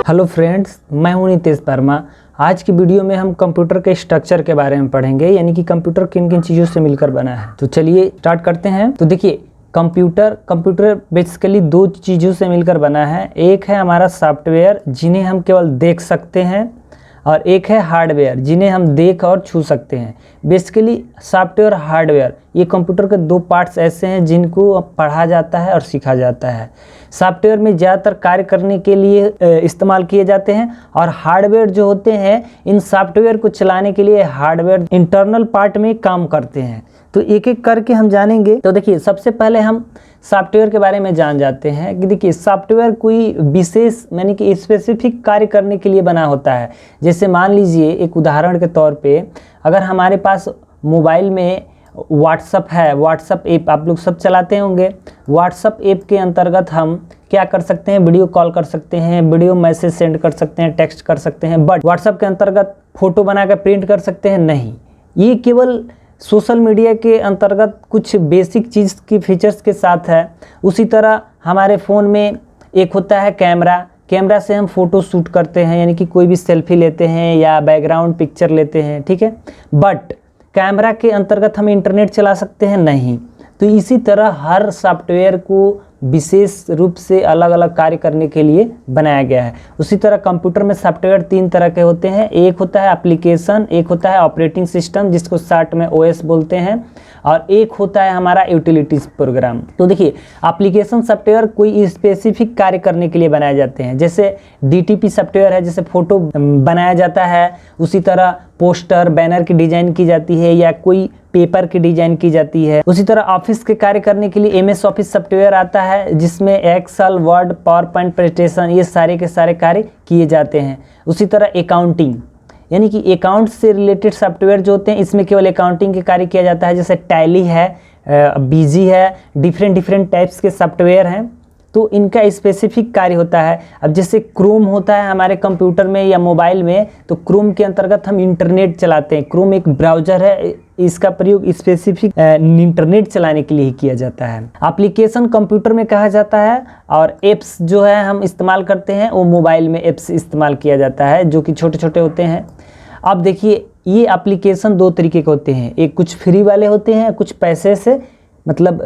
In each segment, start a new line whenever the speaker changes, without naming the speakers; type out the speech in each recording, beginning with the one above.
Hello friends, मैं हूं नितेश वर्मा। आज की वीडियो में हम कंप्यूटर के स्ट्रक्चर के बारे में पढ़ेंगे, यानी कि कंप्यूटर किन किन चीज़ों से मिलकर बना है। तो चलिए स्टार्ट करते हैं। तो देखिए, कंप्यूटर बेसिकली दो चीज़ों से मिलकर बना है। एक है हमारा सॉफ्टवेयर, जिन्हें हम केवल देख सकते हैं, और एक है हार्डवेयर, जिन्हें हम देख और छू सकते हैं। बेसिकली सॉफ्टवेयर, हार्डवेयर, ये कंप्यूटर के दो पार्ट्स ऐसे हैं जिनको पढ़ा जाता है और सीखा जाता है। सॉफ्टवेयर में ज़्यादातर कार्य करने के लिए इस्तेमाल किए जाते हैं, और हार्डवेयर जो होते हैं, इन सॉफ्टवेयर को चलाने के लिए हार्डवेयर इंटरनल पार्ट में काम करते हैं। तो एक एक करके हम जानेंगे। तो देखिए, सबसे पहले हम सॉफ्टवेयर के बारे में जान जाते हैं कि देखिए, सॉफ्टवेयर कोई विशेष यानी कि स्पेसिफिक कार्य करने के लिए बना होता है। जैसे मान लीजिए, एक उदाहरण के तौर पे, अगर हमारे पास मोबाइल में व्हाट्सअप है, व्हाट्सअप ऐप आप लोग सब चलाते होंगे। व्हाट्सअप ऐप के अंतर्गत हम क्या कर सकते हैं? वीडियो कॉल कर सकते हैं, वीडियो मैसेज सेंड कर सकते हैं, टेक्स्ट कर सकते हैं। बट व्हाट्सअप के अंतर्गत फ़ोटो बनाकर प्रिंट कर सकते हैं? नहीं। ये केवल सोशल मीडिया के अंतर्गत कुछ बेसिक चीज़ की फीचर्स के साथ है। उसी तरह हमारे फ़ोन में एक होता है कैमरा। कैमरा से हम फ़ोटो शूट करते हैं, यानी कि कोई भी सेल्फी लेते हैं या बैकग्राउंड पिक्चर लेते हैं, ठीक है। बट कैमरा के अंतर्गत हम इंटरनेट चला सकते हैं? नहीं। तो इसी तरह हर सॉफ्टवेयर को विशेष रूप से अलग अलग कार्य करने के लिए बनाया गया है। उसी तरह कंप्यूटर में सॉफ्टवेयर तीन तरह के होते हैं। एक होता है एप्लीकेशन, एक होता है ऑपरेटिंग सिस्टम, जिसको शॉर्ट में ओएस बोलते हैं, और एक होता है हमारा यूटिलिटीज प्रोग्राम। तो देखिए, एप्लीकेशन सॉफ्टवेयर कोई स्पेसिफिक कार्य करने के लिए बनाए जाते हैं। जैसे डीटीपी सॉफ्टवेयर है, जैसे फोटो बनाया जाता है। उसी तरह पोस्टर, बैनर की डिजाइन की जाती है, या कोई पेपर की डिजाइन की जाती है। उसी तरह ऑफिस के कार्य करने के लिए एमएस ऑफिस सॉफ्टवेयर आता है, जिसमें Excel, Word, PowerPoint presentation, ये सारे के सारे कार्य किए जाते हैं। उसी तरह अकाउंटिंग, यानी कि अकाउंट से रिलेटेड सॉफ्टवेयर जो होते हैं, इसमें केवल अकाउंटिंग के कार्य किया जाता है। जैसे टैली है, बीजी है, डिफरेंट टाइप्स के सॉफ्टवेयर हैं, तो इनका स्पेसिफिक कार्य होता है। अब जैसे क्रोम होता है हमारे कंप्यूटर में या मोबाइल में, तो क्रोम के अंतर्गत हम इंटरनेट चलाते हैं। क्रोम एक ब्राउज़र है, इसका प्रयोग स्पेसिफिक इंटरनेट चलाने के लिए ही किया जाता है। एप्लीकेशन कंप्यूटर में कहा जाता है, और एप्स जो है हम इस्तेमाल करते हैं, वो मोबाइल में एप्स इस्तेमाल किया जाता है, जो कि छोटे छोटे होते हैं। अब देखिए, ये एप्लीकेशन दो तरीके के होते हैं। एक कुछ फ्री वाले होते हैं, कुछ पैसे से मतलब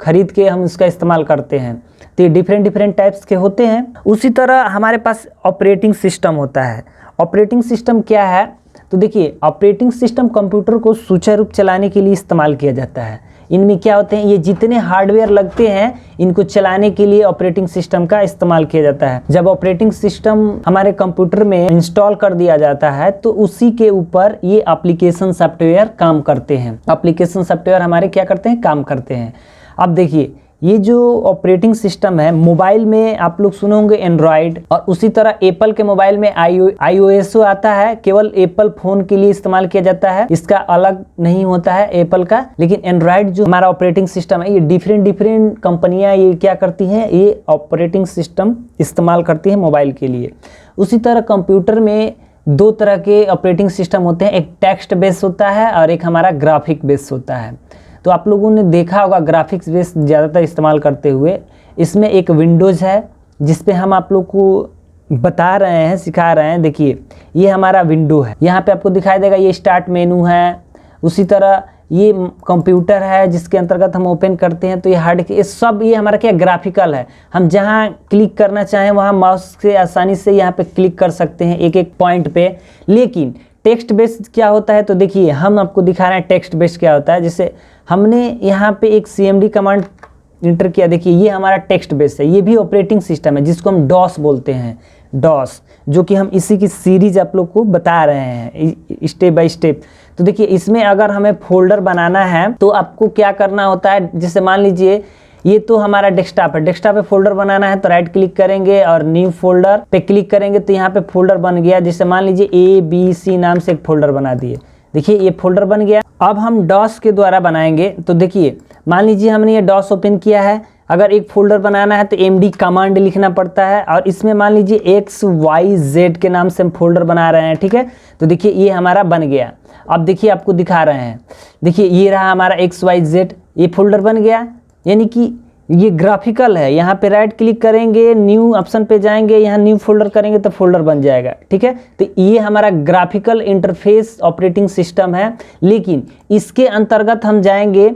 खरीद के हम इसका इस्तेमाल करते हैं। तो ये डिफरेंट टाइप्स के होते हैं। उसी तरह हमारे पास ऑपरेटिंग सिस्टम होता है। ऑपरेटिंग सिस्टम क्या है? तो देखिए, ऑपरेटिंग सिस्टम कंप्यूटर को सुचारू रूप चलाने के लिए इस्तेमाल किया जाता है। इनमें क्या होते हैं? ये जितने हार्डवेयर लगते हैं, इनको चलाने के लिए ऑपरेटिंग सिस्टम का इस्तेमाल किया जाता है। जब ऑपरेटिंग सिस्टम हमारे कंप्यूटर में इंस्टॉल कर दिया जाता है, तो उसी के ऊपर ये एप्लीकेशन सॉफ्टवेयर काम करते हैं। एप्लीकेशन सॉफ्टवेयर हमारे क्या करते हैं? काम करते हैं। अब देखिए, ये जो ऑपरेटिंग सिस्टम है, मोबाइल में आप लोग सुने होंगे एंड्रॉयड, और उसी तरह एप्पल के मोबाइल में iOS आता है, केवल एप्पल फोन के लिए इस्तेमाल किया जाता है। इसका अलग नहीं होता है एप्पल का। लेकिन एंड्रॉयड जो हमारा ऑपरेटिंग सिस्टम है, ये डिफरेंट कंपनियां ये क्या करती हैं? ये ऑपरेटिंग सिस्टम इस्तेमाल करती हैं मोबाइल के लिए। उसी तरह कंप्यूटर में दो तरह के ऑपरेटिंग सिस्टम होते हैं। एक टेक्स्ट बेस होता है, और एक हमारा ग्राफिक बेस होता है। तो आप लोगों ने देखा होगा ग्राफिक्स बेस ज़्यादातर इस्तेमाल करते हुए। इसमें एक विंडोज़ है, जिस पे हम आप लोग को बता रहे हैं, सिखा रहे हैं। देखिए, ये हमारा विंडो है। यहाँ पे आपको दिखाई देगा, ये स्टार्ट मेनू है। उसी तरह ये कंप्यूटर है, जिसके अंतर्गत हम ओपन करते हैं, तो ये हार्ड के सब ये हमारा क्या ग्राफिकल है। हम जहाँ क्लिक करना चाहें, वहाँ माउस से आसानी से यहाँ पे क्लिक कर सकते हैं एक एक पॉइंट पे। लेकिन टेक्स्ट बेस्ड क्या होता है? तो देखिए, हम आपको दिखा रहे हैं टेक्स्ट बेस्ड क्या होता है। जैसे हमने यहाँ पे एक cmd कमांड इंटर किया, देखिए ये हमारा टेक्स्ट बेस है। ये भी ऑपरेटिंग सिस्टम है, जिसको हम डॉस बोलते हैं। डॉस, जो कि हम इसी की सीरीज आप लोग को बता रहे हैं स्टेप बाय स्टेप। तो देखिए, इसमें अगर हमें फोल्डर बनाना है, तो आपको क्या करना होता है? जैसे मान लीजिए, ये तो हमारा डेस्कटॉप है। डेस्कटॉप पे फोल्डर बनाना है, तो राइट क्लिक करेंगे और न्यू फोल्डर पे क्लिक करेंगे, तो यहाँ पे फोल्डर बन गया। जैसे मान लीजिए ABC नाम से एक फोल्डर बना दिए। देखिए, ये फोल्डर बन गया। अब हम डॉस के द्वारा बनाएंगे। तो देखिए, मान लीजिए हमने ये डॉस ओपन किया है। अगर एक फोल्डर बनाना है, तो MD कमांड लिखना पड़ता है, और इसमें मान लीजिए XYZ के नाम से हम फोल्डर बना रहे हैं, ठीक है। तो देखिए, ये हमारा बन गया। अब देखिए, आपको दिखा रहे हैं, देखिए ये रहा हमारा XYZ, ये फोल्डर बन गया। यानी कि ये ग्राफिकल है, यहाँ पे राइट क्लिक करेंगे, न्यू ऑप्शन पे जाएंगे, यहाँ न्यू फोल्डर करेंगे तो फोल्डर बन जाएगा, ठीक है। तो ये हमारा ग्राफिकल इंटरफेस ऑपरेटिंग सिस्टम है। लेकिन इसके अंतर्गत हम जाएंगे,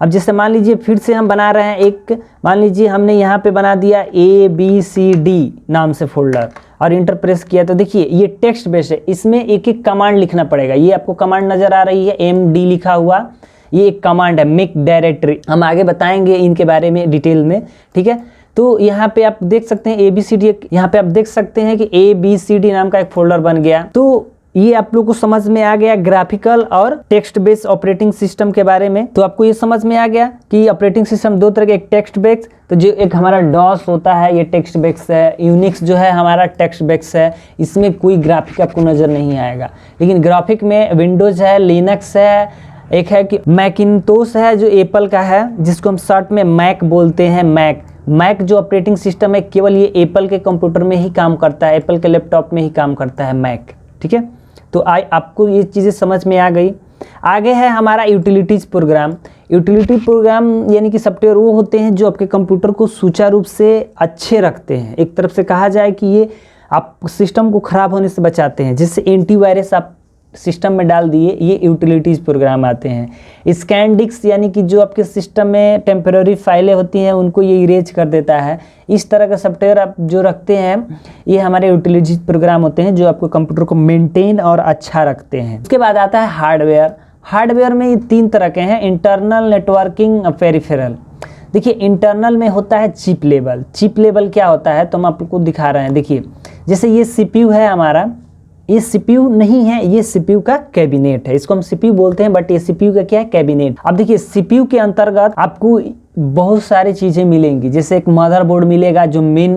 अब जैसे मान लीजिए फिर से हम बना रहे हैं एक, मान लीजिए हमने यहाँ पे बना दिया ABCD नाम से फोल्डर और इंटर प्रेस किया, तो देखिए ये टेक्स्ट बेस है, इसमें एक एक कमांड लिखना पड़ेगा। ये आपको कमांड नज़र आ रही है, MD लिखा हुआ, ये एक कमांड है, मेक डायरेक्टरी। हम आगे बताएंगे इनके बारे में डिटेल में, ठीक है। तो यहाँ पे आप देख सकते हैं ABCD, यहाँ पे आप देख सकते हैं कि ABCD नाम का एक फोल्डर बन गया। तो ये आप लोग को समझ में आ गया ग्राफिकल और टेक्स्ट बेस्ड ऑपरेटिंग सिस्टम के बारे में। तो आपको ये समझ में आ गया कि ऑपरेटिंग सिस्टम दो तरह के, एक टेक्स्ट बेस्ड, तो जो एक हमारा डॉस होता है ये टेक्स्ट बेस्ड है, यूनिक्स जो है हमारा टेक्स्ट बेस्ड है, इसमें कोई ग्राफिक आपको नज़र नहीं आएगा। लेकिन ग्राफिक में विंडोज़ है, लिनक्स है, एक है कि मैकिंटोश है जो एप्पल का है, जिसको हम शॉर्ट में मैक बोलते हैं। मैक जो ऑपरेटिंग सिस्टम है केवल ये एप्पल के कंप्यूटर में ही काम करता है, एप्पल के लैपटॉप में ही काम करता है मैक, ठीक है। तो आपको ये चीज़ें समझ में आ गई। आगे है हमारा यूटिलिटीज़ प्रोग्राम। यूटिलिटी प्रोग्राम यानी कि सॉफ्टवेयर वो होते हैं जो आपके कंप्यूटर को सुचारू रूप से अच्छे रखते हैं। एक तरफ से कहा जाए कि ये आप सिस्टम को ख़राब होने से बचाते हैं, जिससे एंटीवायरस आप सिस्टम में डाल दिए, ये यूटिलिटीज़ प्रोग्राम आते हैं। स्कैनडिक्स यानी कि जो आपके सिस्टम में टेम्पररी फाइलें होती हैं उनको ये इरेज कर देता है। इस तरह का सॉफ्टवेयर आप जो रखते हैं ये हमारे यूटिलिटीज़ प्रोग्राम होते हैं जो आपको कंप्यूटर को मेंटेन और अच्छा रखते हैं। उसके बाद आता है हार्डवेयर। हार्डवेयर में ये 3 तरह के हैं, इंटरनल, नेटवर्किंग और पेरिफेरल। देखिए इंटरनल में होता है चिप लेवल। चिप लेवल क्या होता है तो हम आपको दिखा रहे हैं। देखिए जैसे ये CPU है हमारा, ये CPU नहीं है, ये CPU का कैबिनेट है, इसको हम CPU बोलते हैं, बट ये CPU का क्या है, कैबिनेट। अब देखिए CPU के अंतर्गत आपको बहुत सारी चीज़ें मिलेंगी, जैसे एक मदरबोर्ड मिलेगा जो मेन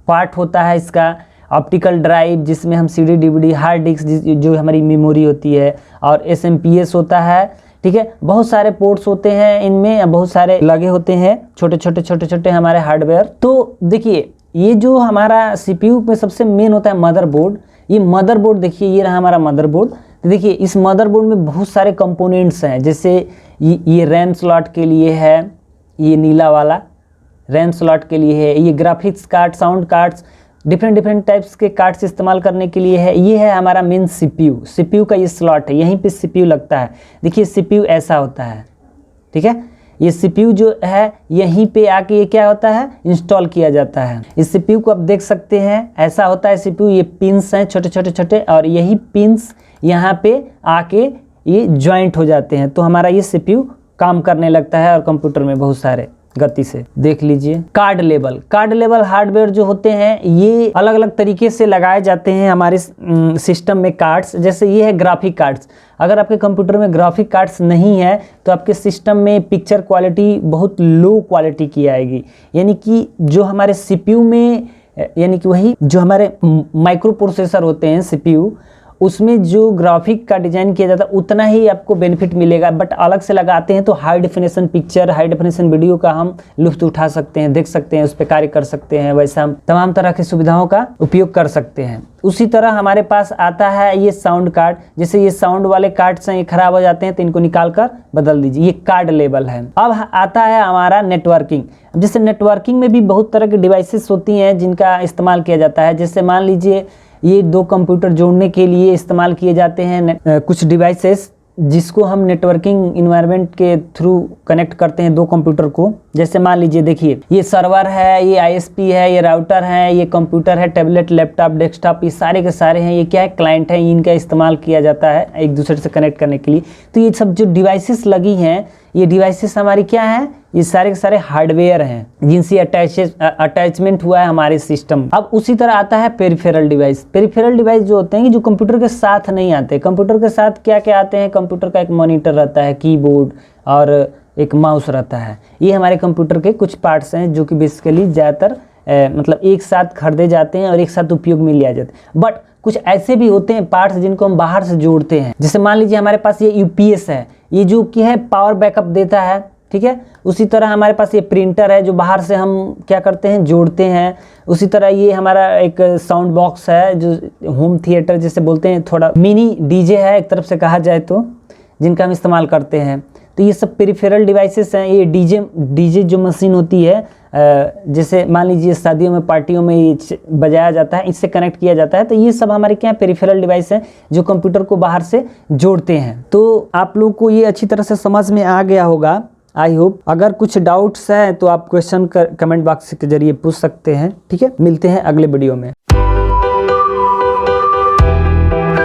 पार्ट होता है इसका, ऑप्टिकल ड्राइव जिसमें हम CD DVD, हार्ड डिस्क जो हमारी मेमोरी होती है, और SMPS होता है, ठीक है। बहुत सारे पोर्ट्स होते हैं इनमें, बहुत सारे लगे होते हैं छोटे छोटे हमारे हार्डवेयर। तो देखिए ये जो हमारा CPU में सबसे मेन होता है मदरबोर्ड। ये मदरबोर्ड देखिए, ये रहा हमारा मदरबोर्ड। तो देखिए इस मदरबोर्ड में बहुत सारे कंपोनेंट्स हैं, जैसे ये रैम स्लॉट के लिए है, ये नीला वाला रैम स्लॉट के लिए है, ये graphics card, sound cards, different types के कार्ड्स इस्तेमाल करने के लिए है। ये है हमारा मेन CPU का ये स्लॉट है, यहीं पे CPU लगता है। देखिए CPU ऐसा होता है, ठीक है। ये CPU जो है यहीं पे आके ये क्या होता है, इंस्टॉल किया जाता है। इस CPU को आप देख सकते हैं, ऐसा होता है CPU, ये पिंस हैं छोटे, और यही पिंस यहाँ पे आके ये ज्वाइंट हो जाते हैं, तो हमारा ये CPU काम करने लगता है और कंप्यूटर में बहुत सारे गति से। देख लीजिए कार्ड लेवल हार्डवेयर जो होते हैं ये अलग अलग तरीके से लगाए जाते हैं हमारे सिस्टम में कार्ड्स। जैसे ये है ग्राफिक कार्ड्स। अगर आपके कंप्यूटर में ग्राफिक कार्ड्स नहीं है तो आपके सिस्टम में पिक्चर क्वालिटी बहुत लो क्वालिटी की आएगी। यानी कि जो हमारे CPU में, यानी कि वही जो हमारे माइक्रो प्रोसेसर होते हैं CPU, उसमें जो ग्राफिक का डिज़ाइन किया जाता है उतना ही आपको बेनिफिट मिलेगा। बट अलग से लगाते हैं तो high definition picture, high definition video का हम लुत्फ़ उठा सकते हैं, देख सकते हैं, उस पर कार्य कर सकते हैं। वैसा हम तमाम तरह की सुविधाओं का उपयोग कर सकते हैं। उसी तरह हमारे पास आता है ये साउंड कार्ड। जैसे ये साउंड वाले कार्ड्स हैं, ये खराब हो जाते हैं तो इनको निकाल कर बदल दीजिए, ये कार्ड लेवल है। अब आता है हमारा नेटवर्किंग। जैसे नेटवर्किंग में भी बहुत तरह की डिवाइसेस होती हैं जिनका इस्तेमाल किया जाता है। जैसे मान लीजिए ये 2 कंप्यूटर जोड़ने के लिए इस्तेमाल किए जाते हैं कुछ डिवाइसेस, जिसको हम नेटवर्किंग इन्वायरमेंट के थ्रू कनेक्ट करते हैं 2 कंप्यूटर को। जैसे मान लीजिए देखिए ये सर्वर है, ये ISP है, ये राउटर है, ये कंप्यूटर है, टैबलेट, लैपटॉप, डेस्कटॉप, ये सारे के सारे हैं। ये क्या है, क्लाइंट है, इनका इस्तेमाल किया जाता है एक दूसरे से कनेक्ट करने के लिए। तो ये सब जो डिवाइसेस लगी हैं, ये डिवाइसेस हमारी क्या है, ये सारे के सारे हार्डवेयर हैं जिनसे अटैचमेंट हुआ है हमारे सिस्टम। अब उसी तरह आता है पेरिफेरल डिवाइस। पेरिफेरल डिवाइस जो होते हैं कि जो कंप्यूटर के साथ नहीं आते। कंप्यूटर के साथ क्या क्या आते हैं, कंप्यूटर का एक मॉनिटर रहता है, कीबोर्ड और एक माउस रहता है। ये हमारे कंप्यूटर के कुछ पार्ट्स हैं जो कि बेसिकली ज़्यादातर मतलब एक साथ खरीदे जाते हैं और एक साथ उपयोग में लिया जाता है। बट कुछ ऐसे भी होते हैं पार्ट्स जिनको हम बाहर से जोड़ते हैं। जैसे मान लीजिए हमारे पास ये UPS है, ये जो कि है पावर बैकअप देता है, ठीक है। उसी तरह हमारे पास ये प्रिंटर है जो बाहर से हम क्या करते हैं, जोड़ते हैं। उसी तरह ये हमारा एक साउंड बॉक्स है जो होम थिएटर जैसे बोलते हैं, थोड़ा मिनी DJ है एक तरफ से कहा जाए तो, जिनका हम इस्तेमाल करते हैं। तो ये सब पेरिफेरल डिवाइसेस हैं। ये डीजे जो मशीन होती है, जैसे मान लीजिए शादियों में, पार्टियों में ये बजाया जाता है, इससे कनेक्ट किया जाता है। तो ये सब हमारे क्या पेरिफेरल डिवाइस हैं जो कंप्यूटर को बाहर से जोड़ते हैं। तो आप लोग को ये अच्छी तरह से समझ में आ गया होगा, आई होप। अगर कुछ डाउट्स हैं तो आप क्वेश्चन कमेंट बॉक्स के जरिए पूछ सकते हैं। ठीक है, मिलते हैं अगले वीडियो में।